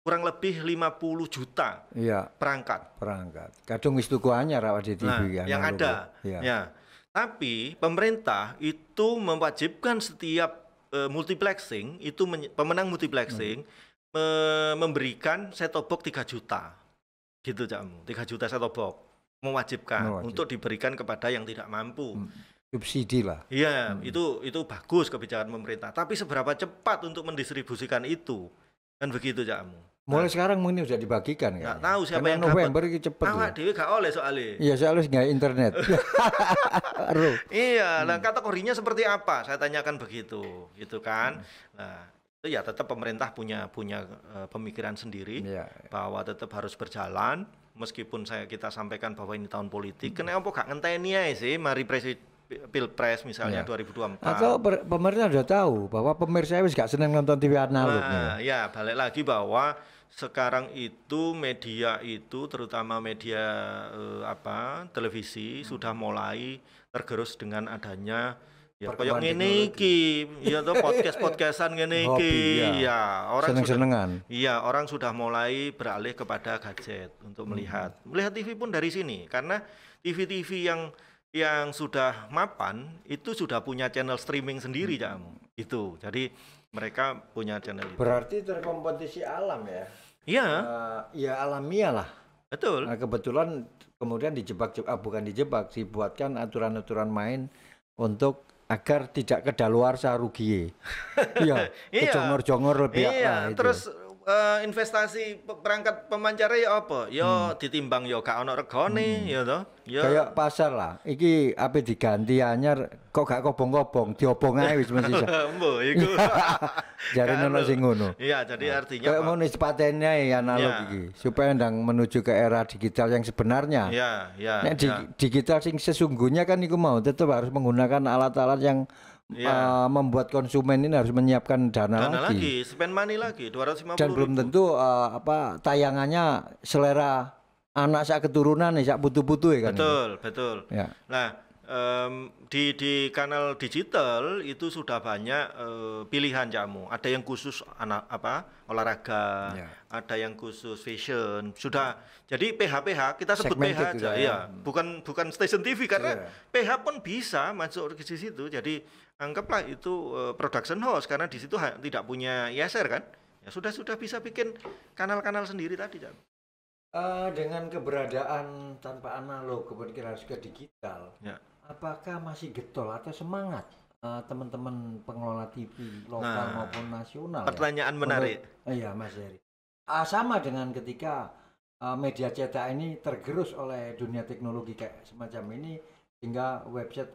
kurang lebih 50 juta perangkat. Kadung wis tuku anyar awak di TV yang ada. Ya. Tapi pemerintah itu mewajibkan setiap multiplexing itu pemenang multiplexing memberikan set-top box 3 juta. Gitu Cakmu. 3 juta set-top box mewajibkan untuk diberikan kepada yang tidak mampu. Subsidi lah. Iya, itu bagus kebijakan pemerintah. Tapi seberapa cepat untuk mendistribusikan itu? Kan begitu Cakmu. Mulai sekarang mungkin sudah dibagikan kan? Nggak tahu siapa yang November ini cepet. Awak dewe gak oleh soalnya. Iya, soalnya nggak internet. Iya, nah kategorinya seperti apa? Saya tanyakan begitu, gitu kan. Nah, itu ya tetap pemerintah punya pemikiran sendiri bahwa tetap harus berjalan meskipun kita sampaikan bahwa ini tahun politik. Kenapa gak ngenteni aja sih mari Pilpres misalnya 2024. Atau pemerintah sudah tahu bahwa pemirsa wis gak seneng nonton TV analog. Ya, balik lagi bahwa sekarang itu media itu terutama media televisi sudah mulai tergerus dengan adanya kayak ngene iki, podcast-podcastan ngene iki. Orang seneng-senengan. Orang sudah mulai beralih kepada gadget untuk melihat TV pun dari sini karena TV-TV yang sudah mapan itu sudah punya channel streaming sendiri itu. Jadi mereka punya channel itu. Berarti terkompetisi alam ya? Iya. Ya alamiah lah. Betul. Nah, kebetulan kemudian bukan dijebak, dibuatkan aturan-aturan main untuk agar tidak kedaluarsa rugi. Iya. Kejongor-jongor lebih itu. Terus investasi perangkat pemancar ya apa? Ya ditimbang ya gak ono regane ya toh. Kayak pasar lah. Iki ape diganti anyar kok gak kobong-kobong, diobong ae wis mesti. Mbok iku. Jarene ono sing ngono. Iya, jadi artinya kayak ngono sepatene analog iki supaya ndang menuju ke era digital yang sebenarnya. Iya. Digital sing sesungguhnya kan iku mau tetap harus menggunakan alat-alat yang membuat konsumen ini harus menyiapkan dana lagi, spend money lagi 250. Dan belum tentu tayangannya selera anak sak keturunan sak putu-putu ya kan. Betul. Ya. Nah, di kanal digital itu sudah banyak pilihan jamu. Ada yang khusus olahraga, ada yang khusus fashion. Sudah. Jadi PH kita sebut PH aja, ya. Bukan stasiun TV karena PH pun bisa masuk ke situ. Jadi anggaplah itu production house karena di situ tidak punya ISR kan. Ya sudah bisa bikin kanal-kanal sendiri tadi, jamu. Dengan keberadaan tanpa analog kemudian harus ke digital, apakah masih getol atau semangat teman-teman pengelola TV lokal maupun nasional? Pertanyaan menarik. Iya Mas Heri. Sama dengan ketika media cetak ini tergerus oleh dunia teknologi kayak semacam ini hingga website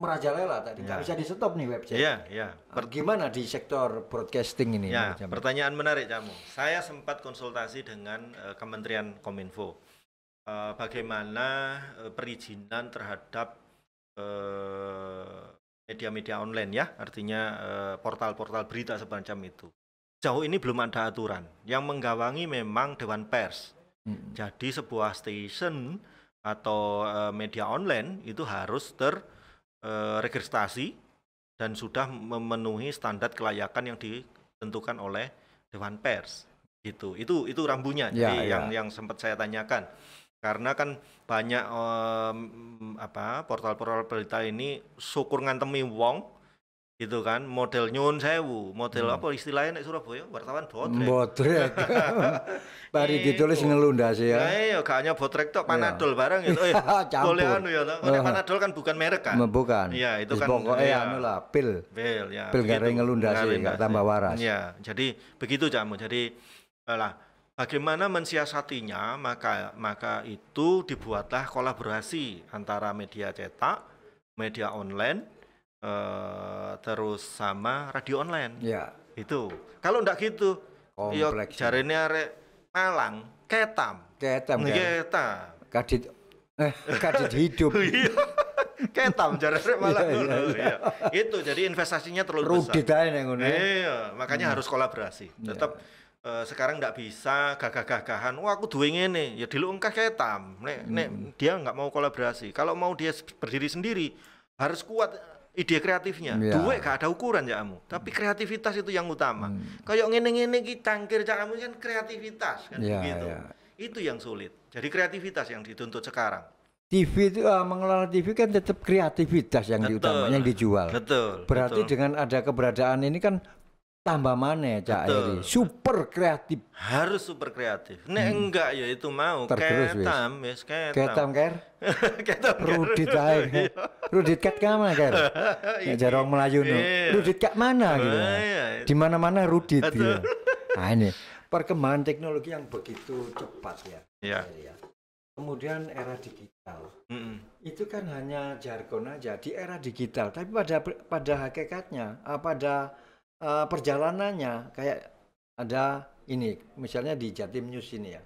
merajalela tadi nggak bisa di stop nih website. Iya. Gimana di sektor broadcasting ini? Ya, pertanyaan menarik kamu. Saya sempat konsultasi dengan Kementerian Kominfo. Bagaimana perizinan terhadap media-media online ya, artinya portal-portal berita semacam itu. Jauh ini belum ada aturan. Yang menggawangi memang Dewan Pers. Jadi sebuah station atau media online itu harus registrasi dan sudah memenuhi standar kelayakan yang ditentukan oleh Dewan Pers gitu. Itu rambunya. Jadi yang sempat saya tanyakan karena kan banyak portal-portal berita ini syukur ngantemi wong gitu kan, model nyun sewu, model apa istilahnya nek Surabaya wartawan botrek. Bari ditulis ngelundas ya. Iya, gak hanya botrek tok, Panadol bareng itu. Boleh anu ya, Panadol kan bukan merek kan? Bukan. Iya, itu kan pokoknya anu lah, pil ya. Pil garing ngelundas enggak tambah waras. Iya, jadi begitu jamu. Jadi bagaimana mensiasatinya, maka itu dibuatlah kolaborasi antara media cetak, media online, terus sama radio online. Ya. Itu. Kalau ndak gitu, yo jarene arek Malang, ketam. Ketam. Kadit hidup. Ketam jarene arek Malang. Iya. Itu jadi investasinya terlalu besar. Rudit ae nang ngono. Iya, makanya harus kolaborasi. Tetap sekarang nggak bisa gagah-gagahan. Wah, aku duwe ngene, ya dilungkah ketam. Nek dia nggak mau kolaborasi. Kalau mau dia berdiri sendiri, harus kuat ide kreatifnya. Duit gak ada ukuran jamu, tapi kreativitas itu yang utama. Kayak ngene-ngene ki cangkir jamu kan kreativitas kan gitu. Itu yang sulit. Jadi kreativitas yang dituntut sekarang. TV itu mengelola TV kan tetap kreativitas yang diutamakan, yang dijual. Betul. Berarti dengan ada keberadaan ini kan tambah mana Cak Heri? Super kreatif. Harus super kreatif. Nek enggak ya itu mau ketam. Ketam Rudit ae. Rudit kat mana ker? Jarang Melayu no. Rudit kat mana gitu. Di mana-mana rudit gitu. Nah ini perkembangan teknologi yang begitu cepat ya. Iya. Kemudian era digital. Itu kan hanya jargon aja di era digital, tapi pada hakikatnya pada perjalanannya kayak ada ini misalnya di Jatim News ini ya.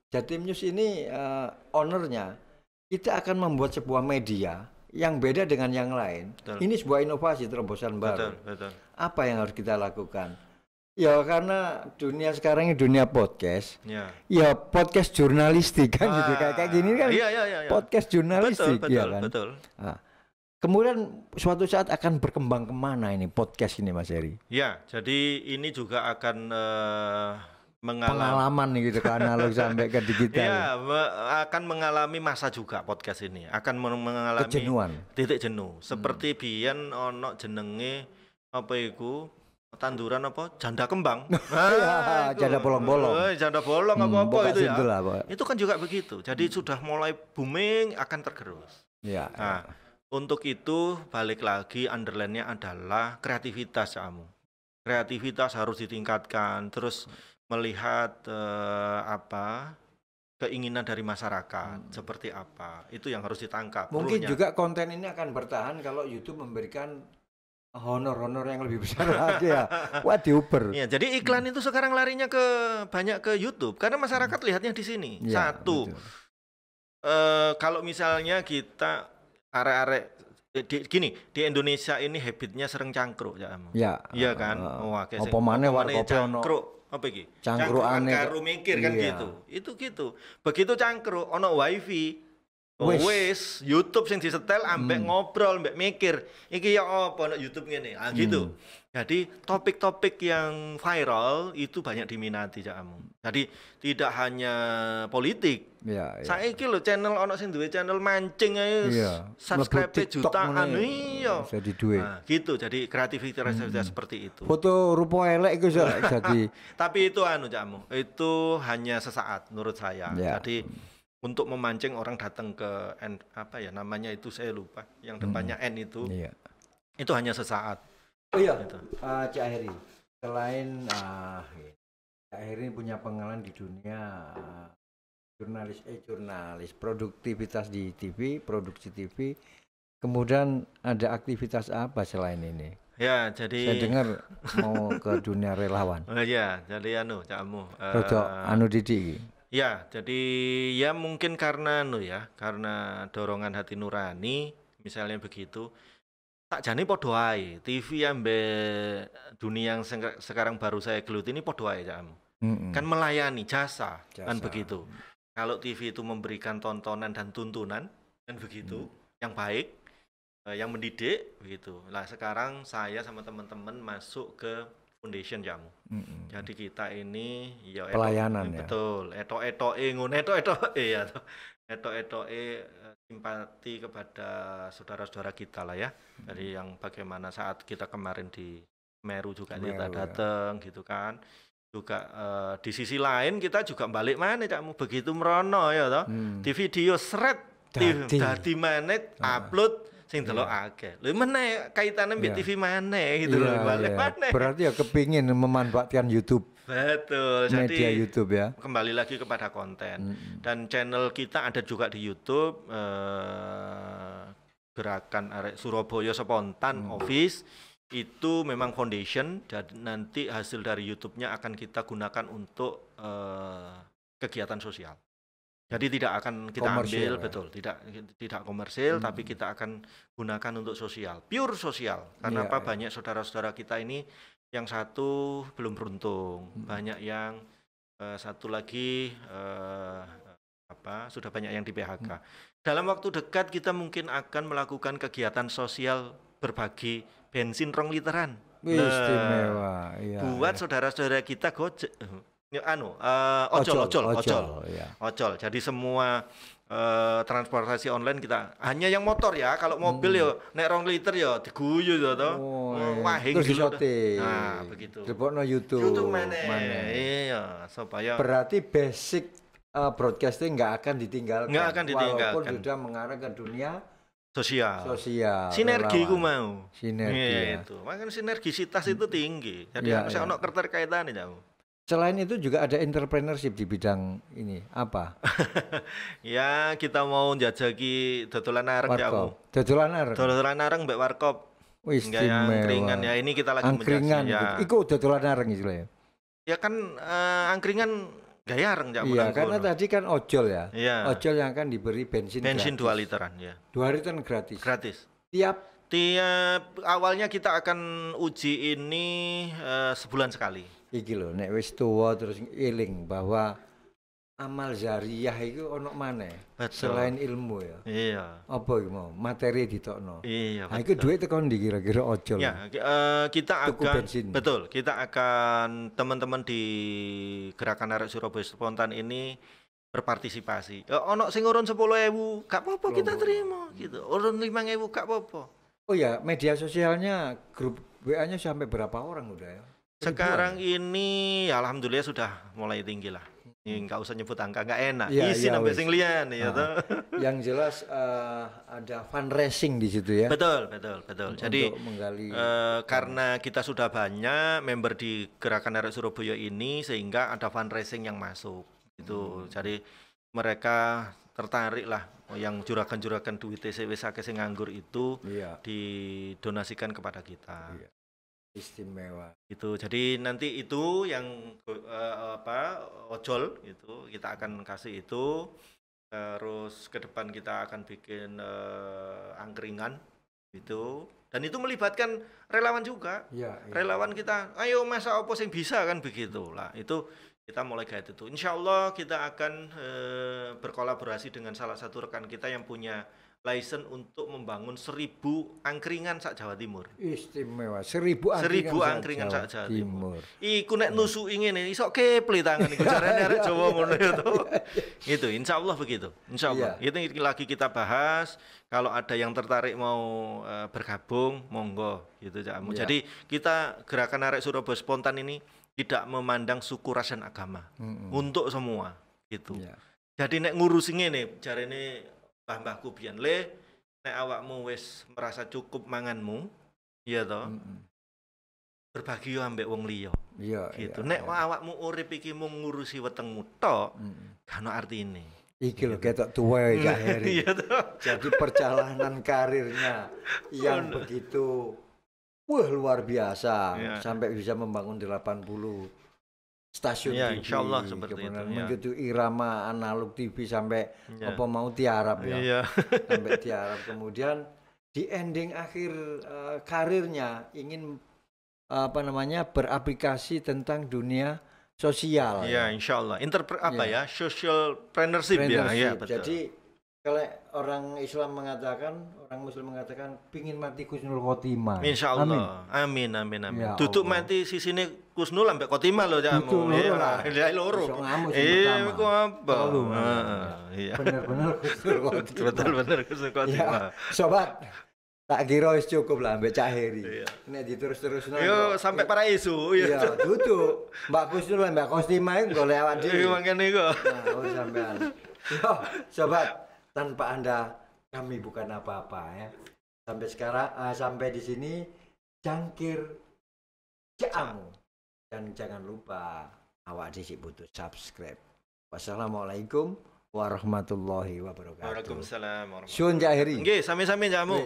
Jatim News ini ownernya kita akan membuat sebuah media yang beda dengan yang lain. Betul. Ini sebuah inovasi terobosan baru. Betul. Apa yang harus kita lakukan? Ya karena dunia sekarang ini dunia podcast. Ya podcast jurnalistik kan gitu kayak gini kan. Iya. Podcast jurnalistik ya kan. Betul. Nah, kemudian suatu saat akan berkembang kemana ini podcast ini Mas Heri? Ya, jadi ini juga akan pengalaman nih gitu ke analog sampai ke digital. Ya, akan mengalami masa juga podcast ini. Akan mengalami kejenuhan. Titik jenuh. Seperti biyen ono jenenge apa iku? Tanduran apa? Janda kembang. Janda bolong-bolong. Janda bolong apa-apa itu ya. Itu kan juga begitu. Jadi sudah mulai booming akan tergerus. Ya. Nah, untuk itu balik lagi underline-nya adalah kreativitas kamu. Kreativitas harus ditingkatkan, terus melihat keinginan dari masyarakat seperti apa. Itu yang harus ditangkap. Mungkin juga konten ini akan bertahan kalau YouTube memberikan honor-honor yang lebih besar lagi ya. Wah, diuber. Ya, jadi iklan itu sekarang larinya banyak ke YouTube karena masyarakat lihatnya di sini. Ya, satu. Kalau misalnya kita arek-arek gini, di Indonesia ini habitnya sering cangkruk ya. Iya kan? Apa maneh warkope ono apa iki? Cangkruk aneh karo mikir kan gitu. Itu gitu. Begitu cangkruk ono wifi. Wis YouTube sing disetel ambek ngobrol, ambek mikir. Iki ya apa nek YouTube ngene. Ah gitu. Jadi topik-topik yang viral itu banyak diminati Cakmu. Jadi tidak hanya politik. Iya. Saiki lho channel ono sing duwe channel mancing ae subscribe jutaan. Iya. Jadi duit. Nah, gitu. Jadi kreativitas seperti itu. Foto rupa elek iku jadi. Tapi itu Cakmu. Itu hanya sesaat menurut saya. Jadi untuk memancing orang datang ke apa ya namanya itu saya lupa. Yang depannya N itu. Iya. Itu hanya sesaat. Oh iya, gitu. Cak Heri, selain Cak Heri punya pengalaman di dunia jurnalis, produktivitas di TV, produksi TV, kemudian ada aktivitas apa selain ini? Ya, jadi saya dengar mau ke dunia relawan. Oh iya, jadi Cakmu. Didi. Ya, jadi ya mungkin karena karena dorongan hati nurani, misalnya begitu. Tak jane padha ae. TV ambek dunia yang sekarang baru saya geluti ini padha ae Cakmu. Kan melayani jasa, kan begitu. Kalau TV itu memberikan tontonan dan tuntunan kan begitu, yang baik, yang mendidik begitu. Lah sekarang saya sama teman-teman masuk ke foundation Cakmu. Jadi kita ini ya pelayanan ya. Betul, etok-etoke ngono etok-etoke ya. Etok-etoke simpati kepada saudara-saudara kita lah ya. Jadi yang bagaimana saat kita kemarin di Meru juga kita datang gitu kan. Juga di sisi lain kita juga balik mana Cakmu begitu merono ya toh. Di video seret dadi manet upload sing delok akeh. Lha meneh kaitane mbek TV maneh gitu lho balik maneh. Berarti ya kepingin memanfaatkan YouTube. Betul, media jadi YouTube ya. Kembali lagi kepada konten. Dan channel kita ada juga di YouTube Gerakan Arek Surabaya Spontan Office. Itu memang foundation dan nanti hasil dari YouTube-nya akan kita gunakan untuk kegiatan sosial. Jadi tidak akan kita komersil, ambil betul, tidak komersil tapi kita akan gunakan untuk sosial, pure sosial. Karena banyak saudara-saudara kita ini yang satu belum beruntung, banyak yang satu lagi sudah banyak yang di PHK. Dalam waktu dekat kita mungkin akan melakukan kegiatan sosial berbagi bensin 2 literan. Istimewa. Buat saudara-saudara kita Gojek. Ojol. Jadi semua transportasi online kita hanya yang motor ya. Kalau mobil ya nek 2 liter ya diguyu ya toh. Terus disoting. Nah, begitu. Dipokno YouTube. YouTube mana? Iya, supaya berarti basic broadcasting nggak akan ditinggalkan. Nggak akan ditinggalkan. Walaupun sudah mengarah ke dunia sosial. Sinergi ku mau. Sinergi. Itu. Makanya sinergisitas itu tinggi. Jadi harus ono keterkaitan Cakmu. Selain itu juga ada entrepreneurship di bidang ini, apa? Ya, kita mau njajaki dodolan areng Cakmu. Dodolan areng mbek warkop. Istimewa. Angkringan ya, ini kita lagi menjajaki ya. Iku dodolan areng gitu ya. Ya kan angkringan gaya areng Cakmu. Iya, karena tadi kan ojol ya. Iya. Ojol yang akan diberi bensin 2 literan ya. 2 literan gratis. Tiap awalnya kita akan uji ini sebulan sekali. Iki lho nek wis tuwa terus eling bahwa amal jariah itu ono maneh selain ilmu ya. Iya. Apa iki mau? Materi ditokno. Iya. Nah, iku duit tekan ndi kira-kira ojol. Ya, kita akan betul, kita akan teman-teman di Gerakan Arek Surabaya Spontan ini berpartisipasi. Ono sing urun 10.000, gak apa-apa kita terima gitu. Urun 5.000 gak apa-apa. Oh ya, media sosialnya grup WA-nya sampai berapa orang udah ya? Sekarang ini alhamdulillah sudah mulai tinggi lah. Enggak usah nyebut angka, enggak enak. Ya, isi sampai sing liyan ya toh. Yang jelas ada fundraising di situ ya. Betul. Jadi menggali karena kita sudah banyak member di Gerakan Arek Surabaya ini sehingga ada fundraising yang masuk gitu. Jadi mereka tertarik lah yang juragan-juragan duit wis akeh sing nganggur itu didonasikan kepada kita. Iya. Istimewa. Itu. Jadi nanti itu yang ojol itu kita akan kasih itu. Terus ke depan kita akan bikin angkringan itu. Dan itu melibatkan relawan juga. Ya. Relawan kita, ayo masa opo sing bisa kan begitu lah. Itu Kita mulai guide itu. Insya Allah kita akan berkolaborasi dengan salah satu rekan kita yang punya license untuk membangun 1000 angkringan sak Jawa Timur. Istimewa, 1000 angkringan sak Jawa Timur. Iku nek nusu ingin iso keple tangan iku carane arek Jawa ngono itu. Gitu, insya Allah begitu. Insya Allah. Itu lagi kita bahas. Kalau ada yang tertarik mau bergabung, monggo gitu Cak Amu. Jadi kita gerakan arek Surabaya spontan ini tidak memandang suku, ras, dan agama, untuk semua gitu. Jadi nek ngurusi ngene jarene mbah-mbahku biyen le nek awakmu wis merasa cukup manganmu ya toh berbagi yo ambek wong liya gitu. Nek awakmu urip iki mung ngurusi wetengmu tok gak ono artine. Iki lho ketok tuwa ya Heri. Jadi perjalanan karirnya yang begitu luar biasa sampai bisa membangun 80 stasiun TV. Insya Allah seperti itu. Begitu irama analog TV sampai apa mau tiarap sampai tiarap. Kemudian di ending akhir karirnya ingin beraplikasi tentang dunia sosial. Iya, insya Allah. Social partnership ya. Betul. Jadi kalau orang Islam mengatakan, orang Muslim mengatakan, pingin mati Husnul Khotimah. Insya Allah. Amin. Ya Tutup mati sisine Husnul sampai Khotimah loh Cak Amu. Iya, loro. Iku apa? Iya. Bener-bener Husnul Khotimah. Betul Husnul Khotimah. Sobat, tak kira wis cukup lah mbek Cak Heri. Nek diterus-terusno. Yo sampai para isu. Iya, duduk. Mbak Husnul Mbak Khotimah golek awak dhewe. Iya, mangkene kok. Nah, sampean. Yo, sobat, tanpa Anda kami bukan apa-apa ya. Sampai sekarang sampai di sini Cangkir Cak Amu. Dan jangan lupa awak dhisik butuh subscribe. Wassalamualaikum warahmatullahi wabarakatuh. Waalaikumsalam warahmatullahi wabarakatuh. Sun Cak Heri. Nggih, sami-sami Cak Amu.